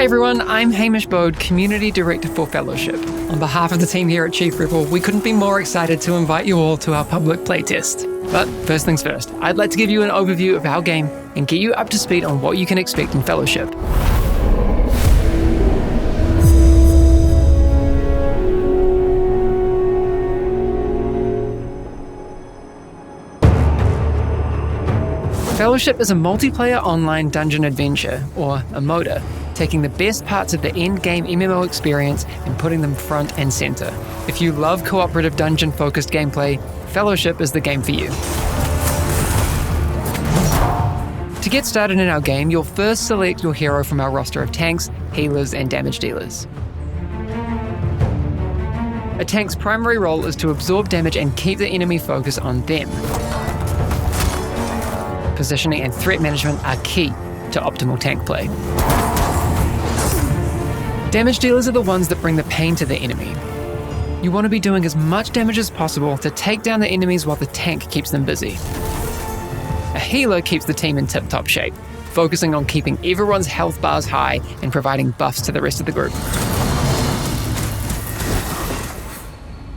Hi everyone, I'm Hamish Bode, Community Director for Fellowship. On behalf of the team here at Chief Rebel, we couldn't be more excited to invite you all to our public playtest. But first things first, I'd like to give you an overview of our game and get you up to speed on what you can expect in Fellowship. Fellowship is a multiplayer online dungeon adventure, or a MODA, taking the best parts of the endgame MMO experience and putting them front and center. If you love cooperative dungeon-focused gameplay, Fellowship is the game for you. To get started in our game, you'll first select your hero from our roster of tanks, healers, and damage dealers. A tank's primary role is to absorb damage and keep the enemy focus on them. Positioning and threat management are key to optimal tank play. Damage dealers are the ones that bring the pain to the enemy. You want to be doing as much damage as possible to take down the enemies while the tank keeps them busy. A healer keeps the team in tip-top shape, focusing on keeping everyone's health bars high and providing buffs to the rest of the group.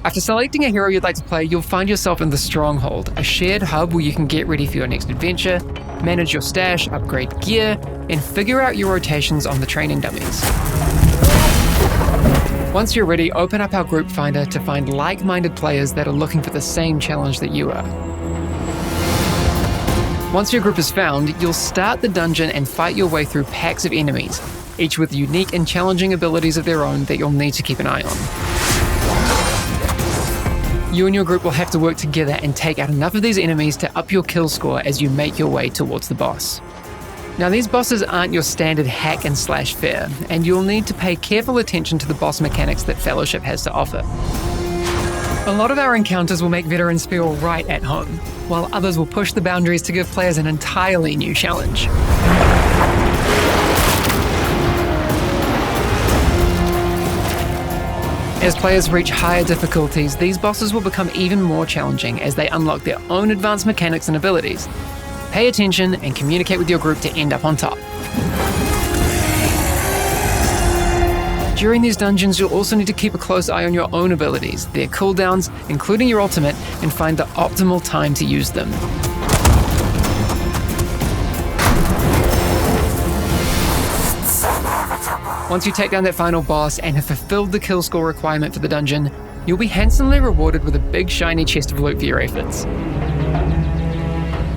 After selecting a hero you'd like to play, you'll find yourself in the Stronghold, a shared hub where you can get ready for your next adventure, manage your stash, upgrade gear, and figure out your rotations on the training dummies. Once you're ready, open up our group finder to find like-minded players that are looking for the same challenge that you are. Once your group is found, you'll start the dungeon and fight your way through packs of enemies, each with unique and challenging abilities of their own that you'll need to keep an eye on. You and your group will have to work together and take out enough of these enemies to up your kill score as you make your way towards the boss. Now, these bosses aren't your standard hack and slash fare, and you'll need to pay careful attention to the boss mechanics that Fellowship has to offer. A lot of our encounters will make veterans feel right at home, while others will push the boundaries to give players an entirely new challenge. As players reach higher difficulties, these bosses will become even more challenging as they unlock their own advanced mechanics and abilities. Pay attention and communicate with your group to end up on top. During these dungeons, you'll also need to keep a close eye on your own abilities, their cooldowns, including your ultimate, and find the optimal time to use them. Once you take down that final boss and have fulfilled the kill score requirement for the dungeon, you'll be handsomely rewarded with a big shiny chest of loot for your efforts.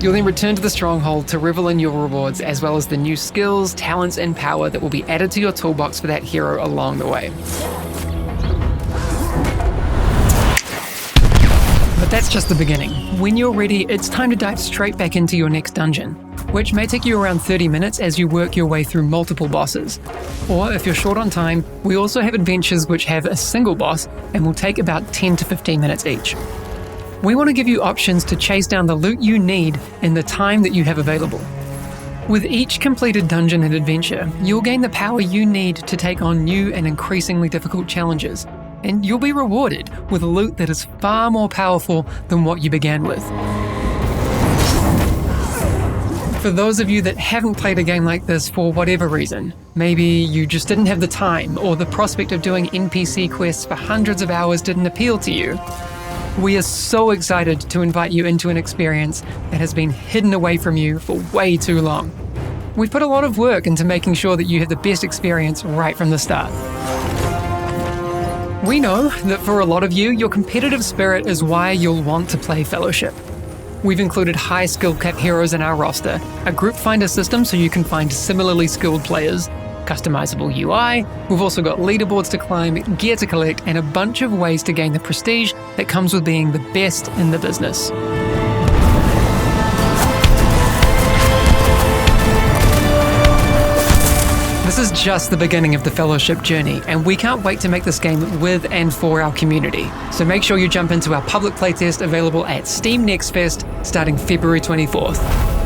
You'll then return to the Stronghold to revel in your rewards, as well as the new skills, talents, and power that will be added to your toolbox for that hero along the way. But that's just the beginning. When you're ready, it's time to dive straight back into your next dungeon, which may take you around 30 minutes as you work your way through multiple bosses. Or if you're short on time, we also have adventures which have a single boss and will take about 10 to 15 minutes each. We want to give you options to chase down the loot you need in the time that you have available. With each completed dungeon and adventure, you'll gain the power you need to take on new and increasingly difficult challenges, and you'll be rewarded with loot that is far more powerful than what you began with. For those of you that haven't played a game like this for whatever reason, maybe you just didn't have the time, or the prospect of doing NPC quests for hundreds of hours didn't appeal to you, we are so excited to invite you into an experience that has been hidden away from you for way too long. We've put a lot of work into making sure that you have the best experience right from the start. We know that for a lot of you, your competitive spirit is why you'll want to play Fellowship. We've included high skill cap heroes in our roster, a group finder system so you can find similarly skilled players, customizable UI, we've also got leaderboards to climb, gear to collect, and a bunch of ways to gain the prestige that comes with being the best in the business. This is just the beginning of the Fellowship journey, and we can't wait to make this game with and for our community. So make sure you jump into our public playtest available at Steam Next Fest starting February 24th.